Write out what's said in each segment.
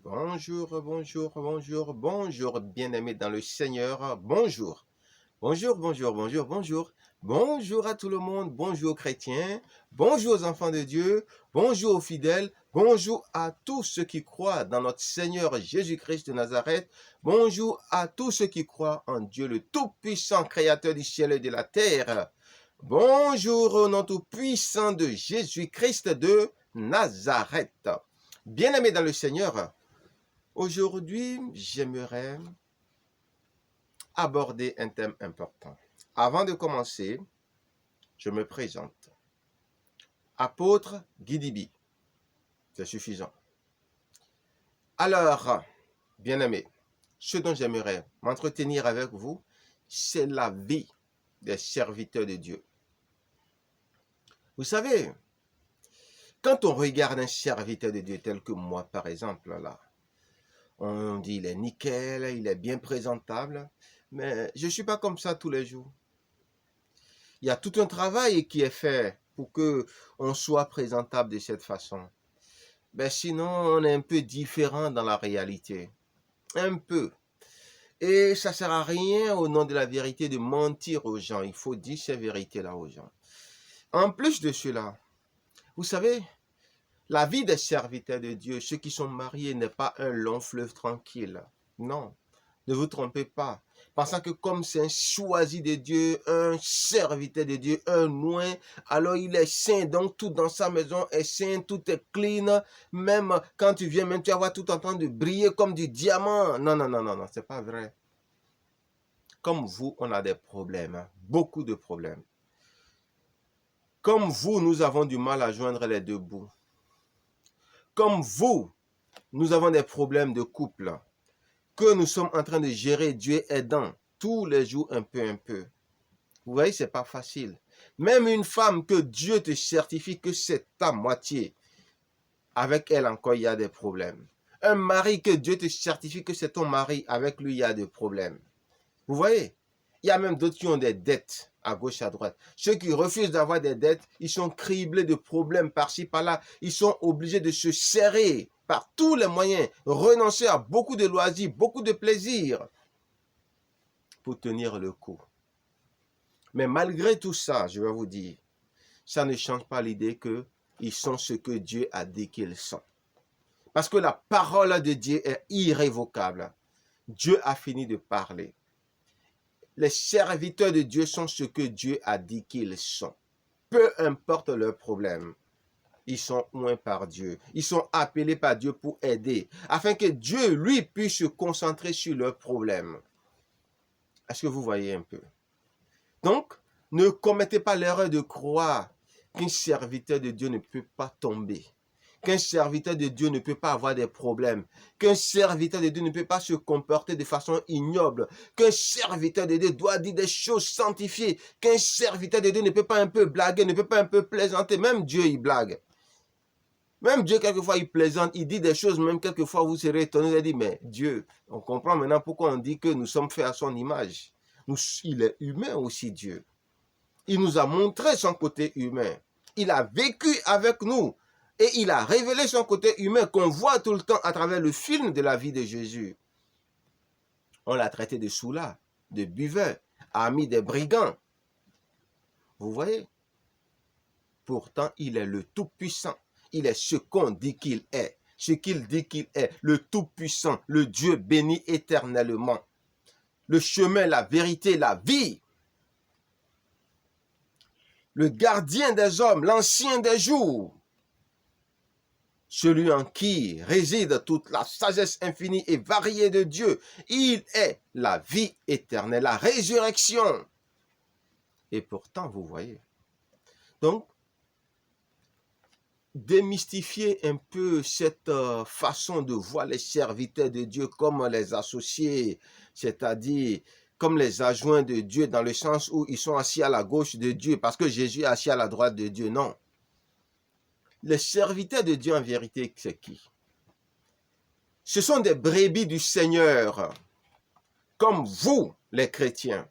Bonjour, bonjour, bonjour, bonjour, bien-aimés dans le Seigneur. Bonjour. Bonjour, bonjour, bonjour, bonjour. Bonjour à tout le monde. Bonjour aux chrétiens. Bonjour aux enfants de Dieu. Bonjour aux fidèles. Bonjour à tous ceux qui croient dans notre Seigneur Jésus-Christ de Nazareth. Bonjour à tous ceux qui croient en Dieu, le Tout-Puissant, Créateur du ciel et de la terre. Bonjour au nom tout-puissant de Jésus-Christ de Nazareth. Bien-aimés dans le Seigneur, aujourd'hui, j'aimerais aborder un thème important. Avant de commencer, je me présente. Apôtre Guidibi. C'est suffisant. Alors, bien-aimés, ce dont j'aimerais m'entretenir avec vous, c'est la vie des serviteurs de Dieu. Vous savez, quand on regarde un serviteur de Dieu tel que moi, par exemple, là, on dit il est nickel, il est bien présentable, mais je ne suis pas comme ça tous les jours. Il y a tout un travail qui est fait pour que on soit présentable de cette façon. Ben sinon, on est un peu différent dans la réalité. Un peu. Et ça ne sert à rien au nom de la vérité de mentir aux gens. Il faut dire ces vérités-là aux gens. En plus de cela, vous savez, la vie des serviteurs de Dieu, ceux qui sont mariés, n'est pas un long fleuve tranquille. Non, ne vous trompez pas. Pensant que comme c'est un choisi de Dieu, un serviteur de Dieu, un loin, alors il est saint, donc tout dans sa maison est saint, tout est clean. Même quand tu viens, même tu vas voir tout en train de briller comme du diamant. Non, non, non, non, non, c'est pas vrai. Comme vous, on a des problèmes, hein, beaucoup de problèmes. Comme vous, nous avons du mal à joindre les deux bouts. Comme vous, nous avons des problèmes de couple que nous sommes en train de gérer, Dieu aidant, tous les jours un peu, un peu. Vous voyez, c'est pas facile. Même une femme que Dieu te certifie que c'est ta moitié, avec elle encore, il y a des problèmes. Un mari que Dieu te certifie que c'est ton mari, avec lui, il y a des problèmes. Vous voyez, il y a même d'autres qui ont des dettes à gauche, à droite. Ceux qui refusent d'avoir des dettes, ils sont criblés de problèmes par-ci, par-là. Ils sont obligés de se serrer par tous les moyens, renoncer à beaucoup de loisirs, beaucoup de plaisirs pour tenir le coup. Mais malgré tout ça, je vais vous dire, ça ne change pas l'idée qu'ils sont ce que Dieu a dit qu'ils sont. Parce que la parole de Dieu est irrévocable. Dieu a fini de parler. Les serviteurs de Dieu sont ce que Dieu a dit qu'ils sont. Peu importe leurs problèmes, ils sont oints par Dieu. Ils sont appelés par Dieu pour aider, afin que Dieu, lui, puisse se concentrer sur leurs problèmes. Est-ce que vous voyez un peu? Donc, ne commettez pas l'erreur de croire qu'un serviteur de Dieu ne peut pas tomber, qu'un serviteur de Dieu ne peut pas avoir des problèmes, qu'un serviteur de Dieu ne peut pas se comporter de façon ignoble, qu'un serviteur de Dieu doit dire des choses sanctifiées, qu'un serviteur de Dieu ne peut pas un peu blaguer, ne peut pas un peu plaisanter. Même Dieu, il blague. Même Dieu, quelquefois, il plaisante, il dit des choses, même quelquefois, vous serez étonnés, vous allez dire, mais Dieu, on comprend maintenant pourquoi on dit que nous sommes faits à son image. Il est humain aussi, Dieu. Il nous a montré son côté humain. Il a vécu avec nous. Et il a révélé son côté humain qu'on voit tout le temps à travers le film de la vie de Jésus. On l'a traité de soûlard, de buveur, ami des brigands. Vous voyez? Pourtant, il est le Tout-Puissant. Il est ce qu'on dit qu'il est. Ce qu'il dit qu'il est. Le Tout-Puissant, le Dieu béni éternellement. Le chemin, la vérité, la vie. Le gardien des hommes, l'ancien des jours. Celui en qui réside toute la sagesse infinie et variée de Dieu. Il est la vie éternelle, la résurrection. Et pourtant, vous voyez. Donc, démystifier un peu cette façon de voir les serviteurs de Dieu comme les associés, c'est-à-dire comme les adjoints de Dieu, dans le sens où ils sont assis à la gauche de Dieu, parce que Jésus est assis à la droite de Dieu. Non. Les serviteurs de Dieu, en vérité, c'est qui? Ce sont des brebis du Seigneur, comme vous, les chrétiens.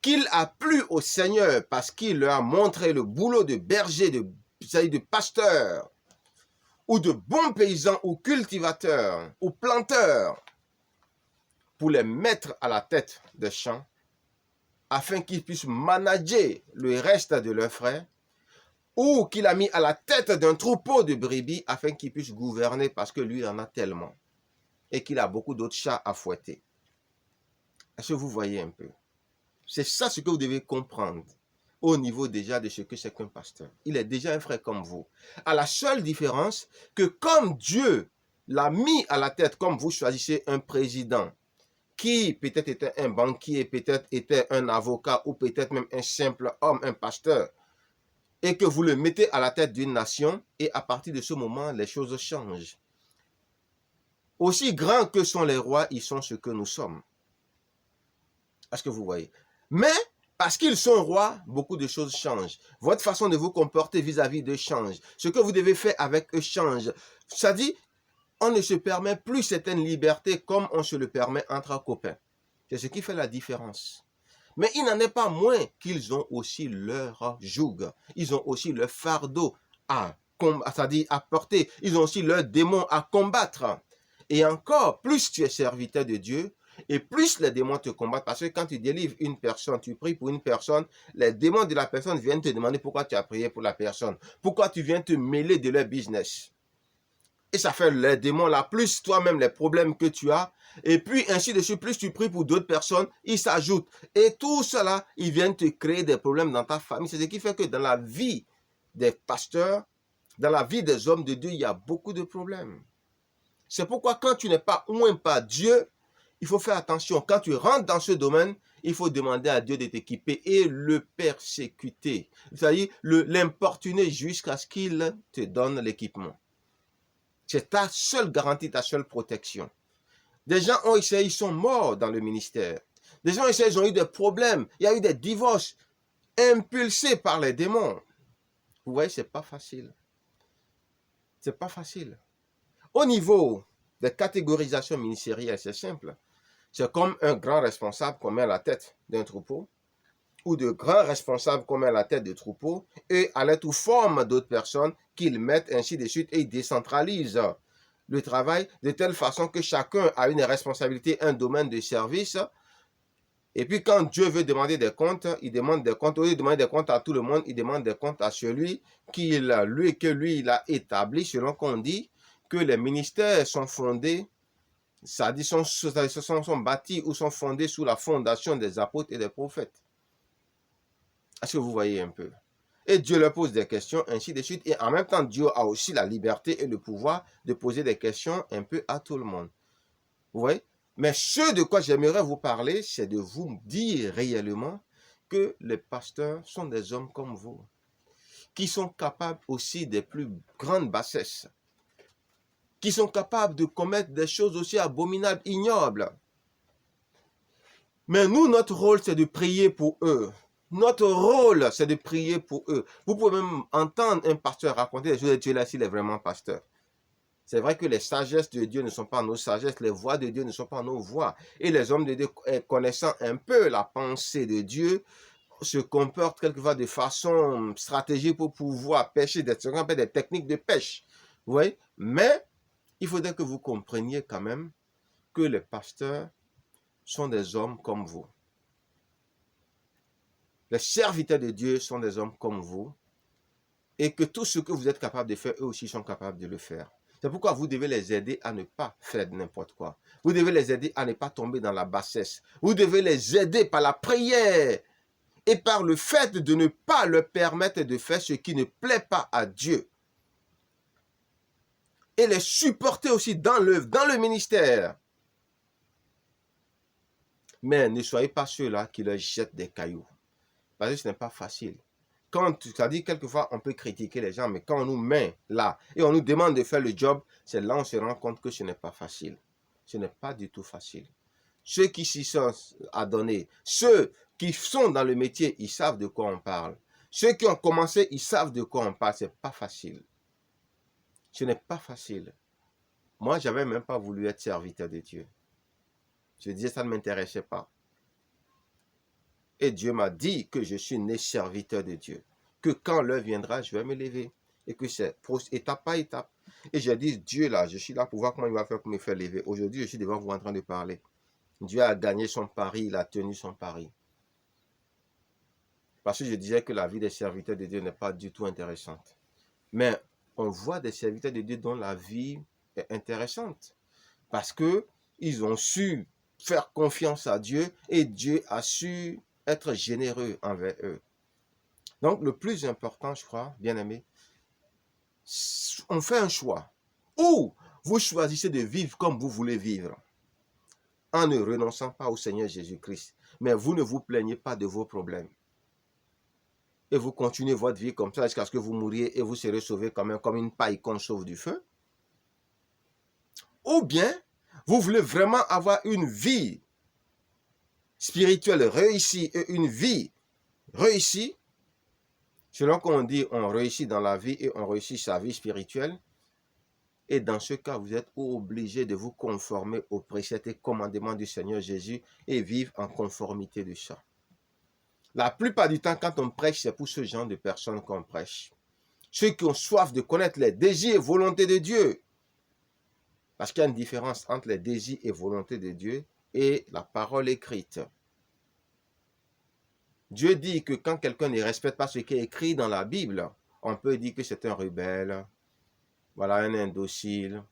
Qu'il a plu au Seigneur parce qu'il leur a montré le boulot de berger, de pasteur. ou de bons paysans ou cultivateurs ou planteurs pour les mettre à la tête des champs afin qu'ils puissent manager le reste de leurs frères, ou qu'il a mis à la tête d'un troupeau de brebis afin qu'il puisse gouverner parce que lui en a tellement et qu'il a beaucoup d'autres chats à fouetter. Est-ce que vous voyez un peu? C'est ça ce que vous devez comprendre au niveau déjà de ce que c'est qu'un pasteur. Il est déjà un frère comme vous. À la seule différence que comme Dieu l'a mis à la tête, comme vous choisissez un président qui peut-être était un banquier, peut-être était un avocat ou peut-être même un simple homme, un pasteur, et que vous le mettez à la tête d'une nation, et à partir de ce moment, les choses changent. Aussi grands que sont les rois, ils sont ce que nous sommes. Est-ce que vous voyez? Mais, parce qu'ils sont rois, beaucoup de choses changent. Votre façon de vous comporter vis-à-vis d'eux change. Ce que vous devez faire avec eux change. Ça dit, on ne se permet plus certaines libertés comme on se le permet entre copains. C'est ce qui fait la différence. Mais il n'en est pas moins qu'ils ont aussi leur joug. Ils ont aussi leur fardeau c'est-à-dire à porter. Ils ont aussi leurs démons à combattre. Et encore, plus tu es serviteur de Dieu, et plus les démons te combattent. Parce que quand tu délivres une personne, tu pries pour une personne, les démons de la personne viennent te demander pourquoi tu as prié pour la personne. Pourquoi tu viens te mêler de leur business. Et ça fait les démons là, plus toi-même les problèmes que tu as. Et puis ainsi de suite, plus tu pries pour d'autres personnes, ils s'ajoutent. Et tout cela, ils viennent te créer des problèmes dans ta famille. C'est ce qui fait que dans la vie des pasteurs, dans la vie des hommes de Dieu, il y a beaucoup de problèmes. C'est pourquoi quand tu n'es pas oint par Dieu, il faut faire attention. Quand tu rentres dans ce domaine, il faut demander à Dieu de t'équiper et le persécuter. C'est-à-dire l'importuner jusqu'à ce qu'il te donne l'équipement. C'est ta seule garantie, ta seule protection. Des gens ont essayé, ils sont morts dans le ministère. Des gens ont essayé, ils ont eu des problèmes. Il y a eu des divorces impulsés par les démons. Vous voyez, c'est pas facile. C'est pas facile. Au niveau des catégorisations ministérielles, c'est simple. C'est comme un grand responsable qu'on met à la tête d'un troupeau, ou de grands responsables qu'on met à la tête de troupeaux, et à l'aide ou forme d'autres personnes qu'ils mettent ainsi de suite et ils décentralisent le travail de telle façon que chacun a une responsabilité, un domaine de service. Et puis quand Dieu veut demander des comptes, il demande des comptes. Au lieu de demander des comptes à tout le monde, il demande des comptes à celui que lui il a établi, selon qu'on dit que les ministères sont fondés, ça dit sont bâtis ou sont fondés sous la fondation des apôtres et des prophètes. Est-ce que vous voyez un peu? Et Dieu leur pose des questions, ainsi de suite. Et en même temps, Dieu a aussi la liberté et le pouvoir de poser des questions un peu à tout le monde. Vous voyez? Mais ce de quoi j'aimerais vous parler, c'est de vous dire réellement que les pasteurs sont des hommes comme vous, qui sont capables aussi des plus grandes bassesses, qui sont capables de commettre des choses aussi abominables, ignobles. Mais nous, notre rôle, c'est de prier pour eux. Notre rôle, c'est de prier pour eux. Vous pouvez même entendre un pasteur raconter des choses de Dieu là s'il est vraiment pasteur. C'est vrai que les sagesses de Dieu ne sont pas nos sagesses, les voix de Dieu ne sont pas nos voix. Et les hommes de Dieu, connaissant un peu la pensée de Dieu, se comportent quelquefois de façon stratégique pour pouvoir pêcher, des techniques de pêche. Vous voyez? Mais il faudrait que vous compreniez quand même que les pasteurs sont des hommes comme vous. Les serviteurs de Dieu sont des hommes comme vous et que tout ce que vous êtes capable de faire, eux aussi sont capables de le faire. C'est pourquoi vous devez les aider à ne pas faire n'importe quoi. Vous devez les aider à ne pas tomber dans la bassesse. Vous devez les aider par la prière et par le fait de ne pas leur permettre de faire ce qui ne plaît pas à Dieu. Et les supporter aussi dans le ministère. Mais ne soyez pas ceux-là qui leur jettent des cailloux. Parce que ce n'est pas facile. C'est-à-dire, quelquefois, on peut critiquer les gens, mais quand on nous met là et on nous demande de faire le job, c'est là on se rend compte que ce n'est pas facile. Ce n'est pas du tout facile. Ceux qui s'y sont adonnés, ceux qui sont dans le métier, ils savent de quoi on parle. Ceux qui ont commencé, ils savent de quoi on parle. Ce n'est pas facile. Ce n'est pas facile. Moi, je n'avais même pas voulu être serviteur de Dieu. Je disais, ça ne m'intéressait pas. Et Dieu m'a dit que je suis né serviteur de Dieu. Que quand l'heure viendra, je vais me lever. Et que c'est étape par étape. Et j'ai dit, Dieu là, je suis là pour voir comment il va faire pour me faire lever. Aujourd'hui, je suis devant vous en train de parler. Dieu a gagné son pari, il a tenu son pari. Parce que je disais que la vie des serviteurs de Dieu n'est pas du tout intéressante. Mais on voit des serviteurs de Dieu dont la vie est intéressante. Parce qu'ils ont su faire confiance à Dieu et Dieu a su être généreux envers eux. Donc, le plus important, je crois, bien aimé, on fait un choix. Ou vous choisissez de vivre comme vous voulez vivre, en ne renonçant pas au Seigneur Jésus-Christ. Mais vous ne vous plaignez pas de vos problèmes. Et vous continuez votre vie comme ça jusqu'à ce que vous mouriez et vous serez sauvé quand même comme une paille qu'on sauve du feu. Ou bien, vous voulez vraiment avoir une vie spirituelle réussie et une vie réussie, selon qu'on dit on réussit dans la vie et on réussit sa vie spirituelle. Et dans ce cas, vous êtes obligé de vous conformer aux préceptes et commandements du Seigneur Jésus et vivre en conformité de ça. La plupart du temps, quand on prêche, c'est pour ce genre de personnes qu'on prêche. Ceux qui ont soif de connaître les désirs et volontés de Dieu. Parce qu'il y a une différence entre les désirs et volontés de Dieu et la parole écrite. Dieu dit que quand quelqu'un ne respecte pas ce qui est écrit dans la Bible, on peut dire que c'est un rebelle, voilà, un indocile.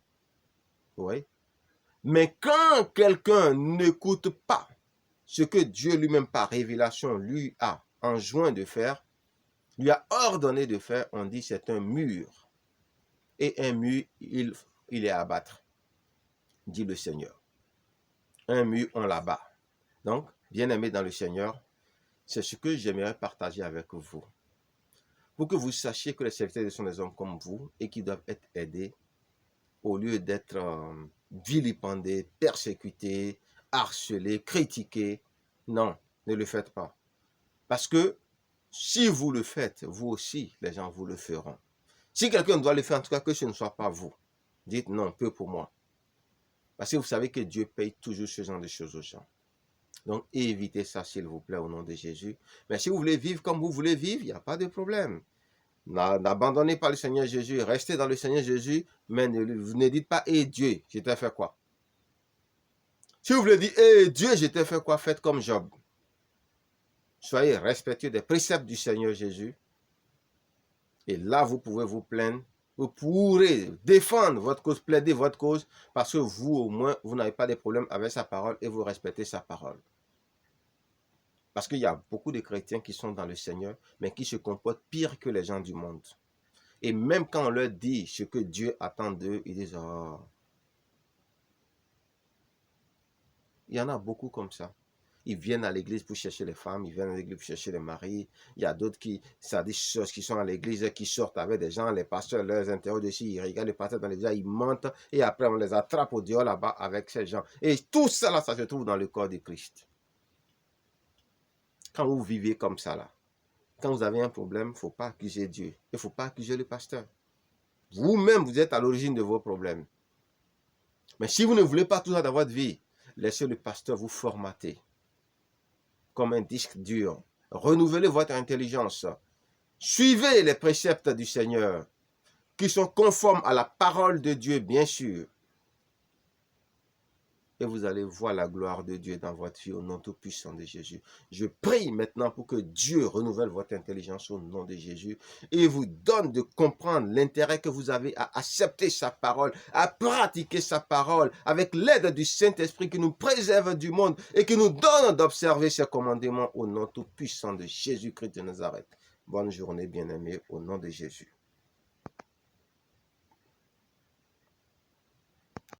Oui. Mais quand quelqu'un n'écoute pas ce que Dieu lui-même par révélation lui a enjoint de faire, lui a ordonné de faire, on dit c'est un mur. Et un mur, il est à abattre, dit le Seigneur. Un mur, on l'abat. Donc, bien-aimés dans le Seigneur, c'est ce que j'aimerais partager avec vous. Pour que vous sachiez que les serviteurs sont des hommes comme vous et qui doivent être aidés au lieu d'être vilipendés, persécutés, harcelés, critiqués. Non, ne le faites pas. Parce que si vous le faites, vous aussi, les gens vous le feront. Si quelqu'un doit le faire, en tout cas, que ce ne soit pas vous. Dites non, peu pour moi. Parce que vous savez que Dieu paye toujours ce genre de choses aux gens. Donc, évitez ça, s'il vous plaît, au nom de Jésus. Mais si vous voulez vivre comme vous voulez vivre, il n'y a pas de problème. N'abandonnez pas le Seigneur Jésus, restez dans le Seigneur Jésus, mais ne dites pas, hé Dieu, je t'ai fait quoi? Si vous voulez dire, hé Dieu, je t'ai fait quoi? Faites comme Job. Soyez respectueux des préceptes du Seigneur Jésus. Et là, vous pouvez vous plaindre. Vous pourrez défendre votre cause, plaider votre cause, parce que vous, au moins, vous n'avez pas de problème avec sa parole et vous respectez sa parole. Parce qu'il y a beaucoup de chrétiens qui sont dans le Seigneur, mais qui se comportent pire que les gens du monde. Et même quand on leur dit ce que Dieu attend d'eux, ils disent « Oh ». Il y en a beaucoup comme ça. Ils viennent à l'église pour chercher les femmes, ils viennent à l'église pour chercher les maris. Il y a d'autres ça dit choses qui sont à l'église, qui sortent avec des gens, les pasteurs leur interrogent dessus, ils regardent les pasteurs dans les yeux, ils mentent, et après on les attrape au dehors là-bas avec ces gens. Et tout ça là, ça se trouve dans le corps de Christ. Quand vous vivez comme ça là, quand vous avez un problème, il ne faut pas accuser Dieu, il ne faut pas accuser le pasteur. Vous-même, vous êtes à l'origine de vos problèmes. Mais si vous ne voulez pas tout ça dans votre vie, laissez le pasteur vous formater comme un disque dur. Renouvelez votre intelligence. Suivez les préceptes du Seigneur, qui sont conformes à la parole de Dieu, bien sûr. Et vous allez voir la gloire de Dieu dans votre vie au nom tout puissant de Jésus. Je prie maintenant pour que Dieu renouvelle votre intelligence au nom de Jésus et vous donne de comprendre l'intérêt que vous avez à accepter sa parole, à pratiquer sa parole avec l'aide du Saint-Esprit qui nous préserve du monde et qui nous donne d'observer ses commandements au nom tout puissant de Jésus-Christ de Nazareth. Bonne journée, bien-aimés, au nom de Jésus.